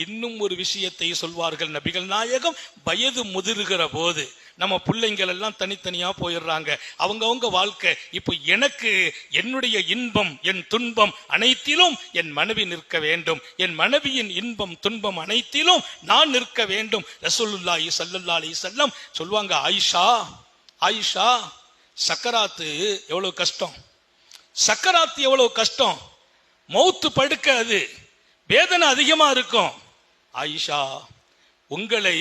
இன்னும் ஒரு விஷயத்தை சொல்வார்கள் நபிகள் நாயகம். வயது முதிர்கிற போது நம்ம பிள்ளைங்கள் எல்லாம் தனித்தனியா போயிடுறாங்க, அவங்க வாழ்க்கை. இப்போ எனக்கு என்னுடைய இன்பம் என் துன்பம் அனைத்திலும் என் மனைவி நிற்க வேண்டும், என் மனைவியின் இன்பம் துன்பம் அனைத்திலும் நான் நிற்க வேண்டும். ரசூலுல்லாஹி ஸல்லல்லாஹு அலைஹி வஸல்லம் சொல்வாங்க, ஆயிஷா சக்கராத்து எவ்வளவு கஷ்டம், சக்கராத்து எவ்வளவு கஷ்டம், மௌத்து படுக்க அது வேதனை அதிகமா இருக்கும். ஆயிஷா, உங்களை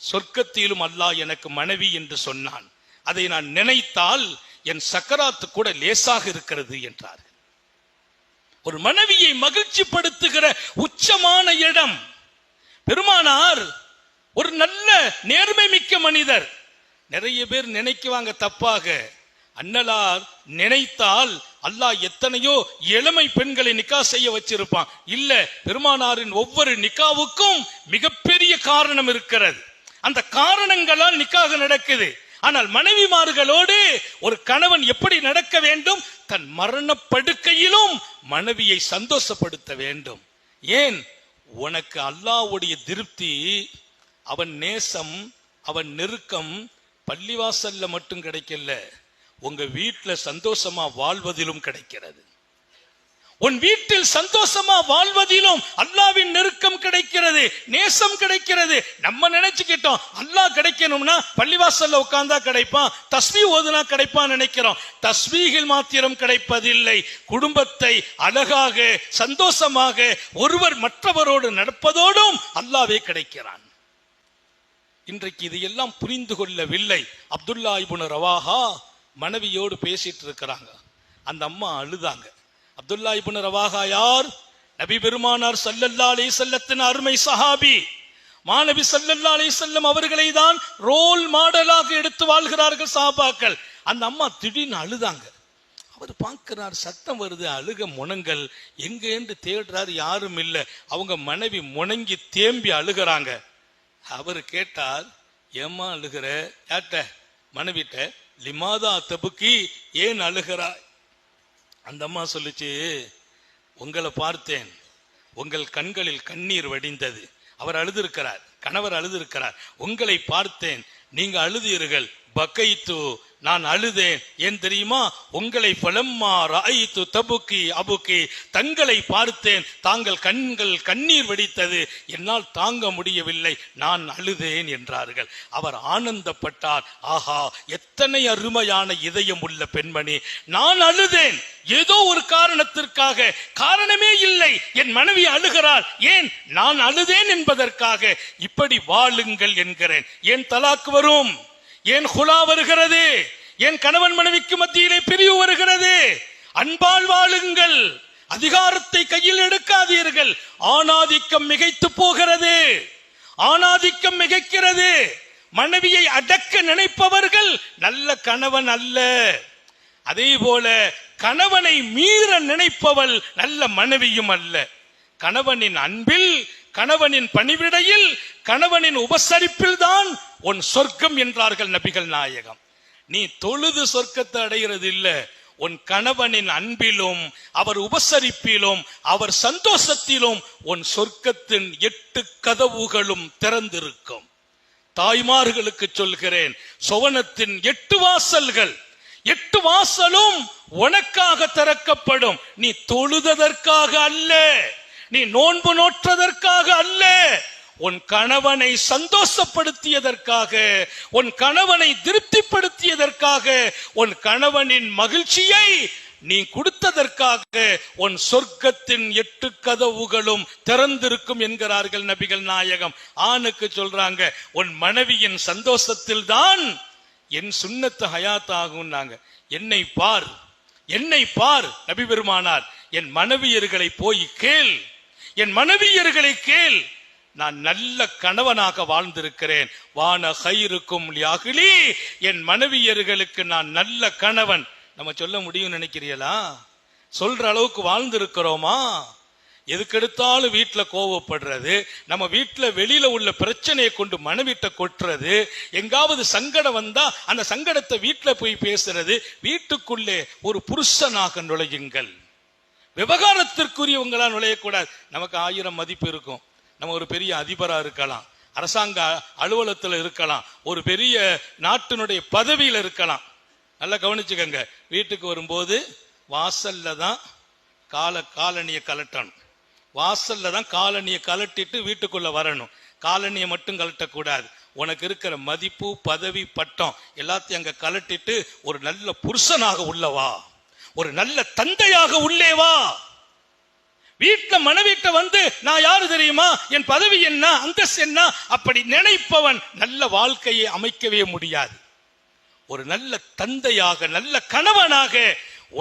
சொர்க்கத்திலும் அல்லாஹ் எனக்கு மனைவி என்று சொன்னான், அதை நான் நினைத்தால் என் சக்கராத்து கூட லேசாக இருக்கிறது என்றார்கள். ஒரு மனைவியை மகிழ்ச்சி படுத்துகிற உச்சமான இடம். பெருமானார் ஒரு நல்ல நேர்மை மிக்க மனிதர். நிறைய பேர் நினைக்குவாங்க தப்பாக, அன்னலார் நினைத்தால் அல்லாஹ் எத்தனையோ இளமை பெண்களை நிக்கா செய்ய வச்சிருப்பான். இல்ல, பெருமானாரின் ஒவ்வொரு நிக்காவுக்கும் மிகப்பெரிய காரணம் இருக்கிறது. அந்த காரணங்களால் நிக்காக நடக்குது. ஆனால் மனைவிமார்களோடு ஒரு கணவன் எப்படி நடக்க வேண்டும்? தன் மரண படுக்கையிலும் மனைவியை சந்தோஷப்படுத்த வேண்டும். ஏன்? உனக்கு அல்லாஹ்வுடைய திருப்தி, அவன் நேசம், அவன் நெருக்கம் பள்ளிவாசல்ல மட்டும் கிடைக்கல, உங்க வீட்டுல சந்தோஷமா வாழ்வதிலும் கிடைக்கிறது. உன் வீட்டில் சந்தோஷமா வாழ்வதிலும் அல்லாஹ்வின் நெருக்கம் கிடைக்கிறது, நேசம் கிடைக்கிறது. நம்ம நினைச்சுக்கிட்டோம் அல்லாஹ் கிடைக்கணும்னா பள்ளிவாசல்ல உட்கார்ந்தா கிடைப்பான், தஸ்பீஹ் ஓதுனா கிடைப்பான் நினைக்கிறோம். தஸ்பீஹில் மாத்திரம் கிடைப்பதில்லை. குடும்பத்தை அழகாக சந்தோஷமாக ஒருவர் மற்றவரோடு நடப்பதோடும் அல்லாஹ்வே கிடைக்கிறான். இன்றைக்கு இதையெல்லாம் புரிந்து கொள்ளவில்லை. அப்துல்லா இப்னு ரவாஹா மனைவியோடு பேசிட்டு இருக்கிறாங்க. அந்த அம்மா அழுதாங்க. அப்துல்லா இப்னு ரவாஹா யார்? நபி பெருமானார் ஸல்லல்லாஹு அலைஹி வஸல்லத்தின் அருமை சஹாபி. மாநபி ஸல்லல்லாஹு அலைஹி வஸல்லம் அவர்களை தான் ரோல் மாடலாக எடுத்து வாழ்கிறார்கள் சஹாபாக்கள். அந்த அம்மா திடீர்னு அழுதாங்க. அவர் பார்க்கிறார், சத்தம் வருது, அழுக முனங்கள் எங்க என்று தேடுறாரு, யாரும் இல்லை. அவங்க மனைவி முணங்கி தேம்பி அழுகிறாங்க. அவர் கேட்டார், ஏம்மா அழுகிற? யார்ட்ட? மனைவிட்ட. லிமாதா தபுக்கி, ஏன் அழுகிறாய்? அந்த அம்மா சொல்லுச்சு, உங்களை பார்த்தேன், உங்கள் கண்களில் கண்ணீர் வடிந்தது. அவர் அழுதிருக்கிறார், கணவர் அழுதிருக்கிறார். உங்களை பார்த்தேன், நீங்க அழுதீர்கள். பக்கைத்து, நான் அழுதேன். ஏன் தெரியுமா? உங்களை ஃபலம்மா ரஅய்து தபுக்கி அபுக்கி, தங்களை பார்த்தேன், தாங்கள் கண்கள் கண்ணீர் வடித்தது, என்னால் தாங்க முடியவில்லை, நான் அழுதேன் என்றார்கள். அவர் ஆனந்தப்பட்டார். ஆஹா, எத்தனை அருமையான இதயம் உள்ள பெண்மணி. நான் அழுதேன் ஏதோ ஒரு காரணத்திற்காக, காரணமே இல்லை, என் மனைவி அழுகிறாள், ஏன்? நான் அழுதேன் என்பதற்காக. இப்படி வாழுங்கள் என்கிறேன். ஏன் தலாக் வரும்? ஏன் குலா வருகிறது? ஏன் கணவன் மனைவிக்கு மத்தியிலே பிரிவு வருகிறது? அன்பால் வாழுங்கள், அதிகாரத்தை கையில் எடுக்காதீர்கள். ஆணாதிக்கம் மிகைத்து போகிறது, ஆணாதிக்கம் மிகைக்கிறது. மனைவியை அடக்க நினைப்பவர்கள் நல்ல கணவன் அல்ல. அதே போல கணவனை மீற நினைப்பவள் நல்ல மனைவியும் அல்ல. கணவனின் அன்பில், கணவனின் பணிவிடையில், கணவனின் உபசரிப்பில் தான் உன் சொர்க்கம் என்றார்கள் நபிகள் நாயகம். நீ தொழுது சொர்க்கத்தை அடைகிறது இல்ல, உன் கணவனின் அன்பிலும், அவர் உபசரிப்பிலும், அவர் சந்தோஷத்திலும் உன் சொர்க்கத்தின் 8 கதவுகளும் திறந்திருக்கும். தாய்மார்களுக்கு சொல்கிறேன், சொவனத்தின் 8 வாசல்கள், 8 வாசலும் உனக்காக திறக்கப்படும். நீ தொழுததற்காக அல்ல, நீ நோன்பு நோற்றதற்காக அல்ல, உன் கணவனை சந்தோஷப்படுத்தியதற்காக, உன் கணவனை திருப்திப்படுத்தியதற்காக, உன் கணவனின் மகிழ்ச்சியை நீ கொடுத்ததற்காக உன் சொர்க்கத்தின் 8 கதவுகளும் திறந்திருக்கும் என்கிறார்கள் நபிகள் நாயகம். ஆணுக்கு சொல்றாங்க, உன் மனைவியின் சந்தோஷத்தில் தான் என் சுன்னத்து ஹயாத் ஆகும். என்னை பார், என்னை பார் நபி பெருமானார். என் மனைவியர்களை போய் கேள், என் மனைவியர்களை கேள். நான் நல்ல கணவனாக வாழ்ந்திருக்கிறேன். வான ஹைருக்கும் லியாஹ்லி, என் மனைவியர்களுக்கு நான் நல்ல கணவன். நம்ம சொல்ல முடியும் நினைக்கிறீங்களா? சொல்ற அளவுக்கு வாழ்ந்திருக்கிறோமா? எதுக்கெடுத்தாலும் வீட்டுல கோவப்படுறது, நம்ம வீட்டுல வெளியில உள்ள பிரச்சனையை கொண்டு மனைவிட்ட கொட்டுறது, எங்காவது சங்கடம் வந்தா அந்த சங்கடத்தை வீட்டுல போய் பேசுறது. வீட்டுக்குள்ளே ஒரு புருஷனாக நுழையுங்கள், விவகாரத்திற்குரியவங்களா நுழையக்கூடாது. நமக்கு 1000 மதிப்பு இருக்கும், நம்ம ஒரு பெரிய அதிபரா இருக்கலாம், அரசாங்க அலுவலகத்தில் இருக்கலாம், ஒரு பெரிய நாட்டினுடைய பதவியில் இருக்கலாம். நல்லா கவனிச்சுக்கங்க. வீட்டுக்கு வரும்போது வாசல்ல தான் காலணியை கலட்டணும். வாசல்ல தான் காலணியை கலட்டிட்டு வீட்டுக்குள்ள வரணும். காலணியை மட்டும் கலட்டக்கூடாது. உனக்கு இருக்கிற மதிப்பு, பதவி, பட்டம் எல்லாத்தையும் அங்க கலட்டிட்டு ஒரு நல்ல புருஷனாக உள்ளவா, ஒரு நல்ல தந்தையாக உள்ளேவா. வீட்டுல மனைவிட்ட வந்து நான் யாரு தெரியுமா, என் பதவி என்ன, அந்தஸ்து என்ன, அப்படி நினைப்பவன் நல்ல வாழ்க்கையை அமைக்கவே முடியாது. ஒரு நல்ல தந்தையாக, நல்ல கணவனாக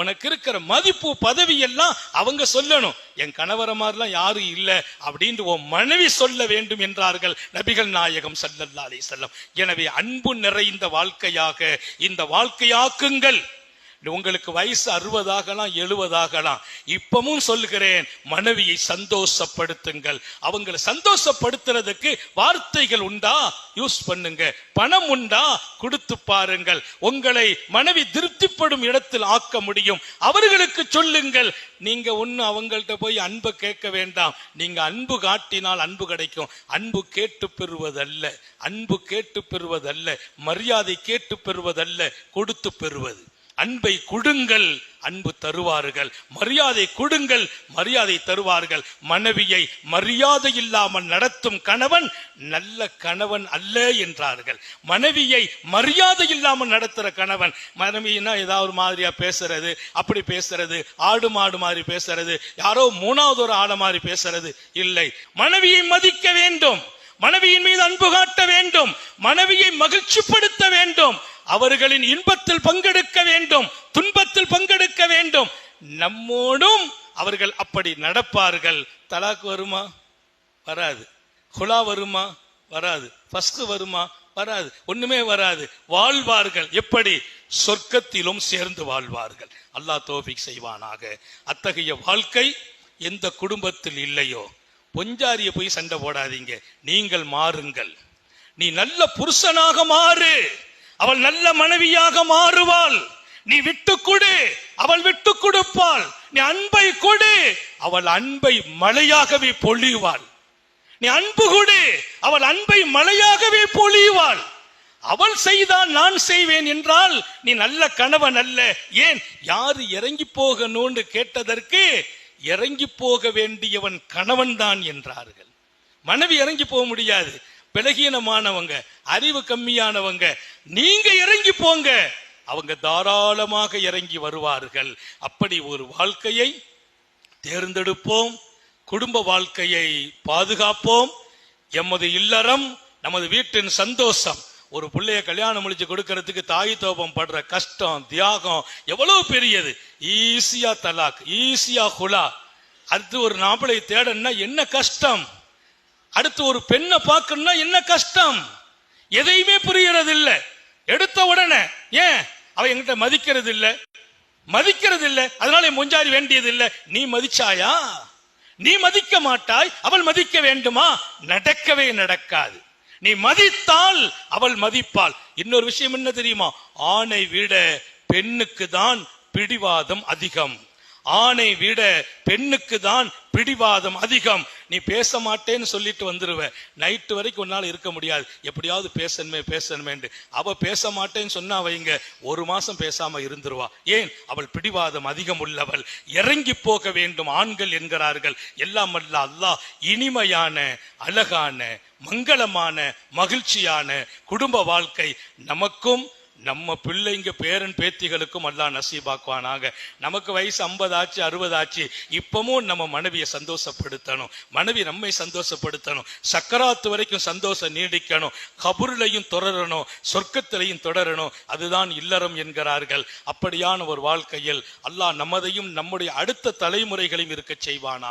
உனக்கு இருக்கிற மதிப்பு, பதவி எல்லாம் அவங்க சொல்லணும். என் கணவர மாதிரிலாம் யாரும் இல்லை அப்படின்னு உன் மனைவி சொல்ல வேண்டும் என்றார்கள் நபிகள் நாயகம் ஸல்லல்லாஹு அலைஹி வஸல்லம். எனவே அன்பு நிறைந்த வாழ்க்கையாக இந்த வாழ்க்கையாக்குங்கள். உங்களுக்கு வயசு 60 ஆகலாம், 70 ஆகலாம். இப்பவும் சொல்கிறேன், மனைவியை சந்தோஷப்படுத்துங்கள். அவங்களை சந்தோஷப்படுத்துறதுக்கு வார்த்தைகள் உண்டா, யூஸ் பண்ணுங்க. பணம் உண்டா, கொடுத்து பாருங்கள். உங்களை மனைவி திருப்திப்படும் இடத்தில் ஆக்க முடியும். அவர்களுக்கு சொல்லுங்கள். நீங்க ஒண்ணு அவங்கள்ட்ட போய் அன்பை கேட்க வேண்டாம். நீங்க அன்பு காட்டினால் அன்பு கிடைக்கும். அன்பு கேட்டு பெறுவதல்ல, அன்பு கேட்டு பெறுவதல்ல, மரியாதை கேட்டு பெறுவதல்ல, கொடுத்து பெறுவது. அன்பை கொடுங்கள், அன்பு தருவார்கள். மரியாதை கொடுங்கள், மரியாதை தருவார்கள். மனைவியை மரியாதை இல்லாமல் நடத்தும் கணவன் நல்ல கணவன் அல்ல என்றார்கள். மனைவியை மரியாதை இல்லாமல் நடத்துற கணவன், மனைவினா ஏதாவது மாதிரியா பேசுறது, அப்படி பேசுறது, ஆடு மாடு மாதிரி பேசுறது, யாரோ மூணாவது ஒரு ஆள மாதிரி பேசுறது இல்லை. மனைவியை மதிக்க வேண்டும், மனைவியின் மீது அன்பு காட்ட வேண்டும், மனைவியை மகிழ்ச்சிப்படுத்த வேண்டும், அவர்களின் இன்பத்தில் பங்கெடுக்க வேண்டும், துன்பத்தில் பங்கெடுக்க வேண்டும். நம்மோடும் அவர்கள் அப்படி நடப்பார்கள். தலாக் வருமா? வராது. குலா வருமா? வராது. ஃபஸ்ட் வருமா? வராது. ஒண்ணுமே வராது. வாழ்வார்கள். எப்படி? சொர்க்கத்திலும் சேர்ந்து வாழ்வார்கள். அல்லாஹ் தௌஃபீக் செய்வானாக. அத்தகைய வாழ்க்கை எந்த குடும்பத்தில் இல்லையோ, பொஞ்சாரிய போய் சண்டை போடாதீங்க. நீங்கள் மாறுங்கள். நீ நல்ல புருஷனாக மாறு, அவள் நல்ல மனைவியாக மாறுவாள். நீ விட்டு கொடு, அவள் விட்டு கொடுப்பாள். நீ அன்பை கொடு, அவள் அன்பை மழையாகவே பொழிவாள். நீ அன்பு கொடு, அவள் அன்பை மழையாகவே பொழிவாள். அவள் செய்தால் நான் செய்வேன் என்றால் நீ நல்ல கணவன் அல்ல. ஏன்? யாரு இறங்கி போகணும்னு கேட்டதற்கு இறங்கி போக வேண்டியவன் கணவன் தான் என்றார்கள். மனைவி இறங்கி போக முடியாது. பலகீனமானவங்க, அறிவு கம்மியானவங்க, நீங்க இறங்கி போங்க, அவங்க தாராளமாக இறங்கி வருவார்கள். அப்படி ஒரு வாழ்க்கையை தேர்ந்தெடுப்போம். குடும்ப வாழ்க்கையை பாதுகாப்போம். எமது இல்லறம் நமது வீட்டின் சந்தோஷம். ஒரு பிள்ளைய கல்யாணம் முடிச்சு கொடுக்கறதுக்கு தாய் தோபம் படுற கஷ்டம், தியாகம் எவ்வளவு பெரியது. ஈஸியா தலாக், ஈஸியா குலா. அடுத்து ஒரு நாப்பளை தேடன்னா என்ன கஷ்டம், அடுத்து ஒரு பெண்ணை பார்க்கணும்னா என்ன கஷ்டம். எதையுமே புரியறது இல்ல. எடுத்த உடனே ஏன் அவ என்கிட்ட மதிக்கிறது இல்ல, மதிக்கிறது இல்ல, அதனால மொஞ்சாரி வேண்டியது இல்ல. நீ மதிச்சாயா? நீ மதிக்க மாட்டாய், அவள் மதிக்க வேண்டுமா? நடக்கவே நடக்காது. நீ மதித்தால் அவள் மதிப்பாள். இன்னொரு விஷயம் என்ன தெரியுமா? ஆணை விட பெண்ணுக்கு தான் பிடிவாதம் அதிகம். ஆணை விட பெண்ணுக்கு தான் பிடிவாதம் அதிகம். நீ பேச மாட்டேன்னு சொல்லிட்டு வந்துருவ, நைட்டு வரைக்கும் உன்னால இருக்க முடியாது. எப்படியாவது பேசணுமே. அவ பேச மாட்டேன்னு சொன்னா வைங்க, 1 மாசம் பேசாம இருந்துருவா. ஏன்? அவள் பிடிவாதம் அதிகம் உள்ளவள். இறங்கி போக வேண்டும் ஆண்கள் என்கிறார்கள். எல்லாம் அல்ல அல்லாஹ் இனிமையான, அழகான, மங்களமான, மகிழ்ச்சியான குடும்ப வாழ்க்கை நமக்கும் நம்ம பிள்ளைங்க பேரன் பேத்திகளுக்கும் அல்லாஹ் நசீபாக்குவானாக. நமக்கு வயசு 50 ஆச்சு, 60 ஆச்சு, இப்பவும் நம்ம மனைவியை சந்தோஷப்படுத்தணும், மனைவி நம்மை சந்தோஷப்படுத்தணும். சக்கராத்து வரைக்கும் சந்தோஷம் நீடிக்கணும். கபூர்லையும் தொடரணும், சொர்க்கத்திலையும் தொடரணும். அதுதான் இல்லறம் என்கிறார்கள். அப்படியான ஒரு வாழ்க்கையில் அல்லாஹ் நம்மதையும் நம்முடைய அடுத்த தலைமுறைகளையும் இருக்க செய்வானாக.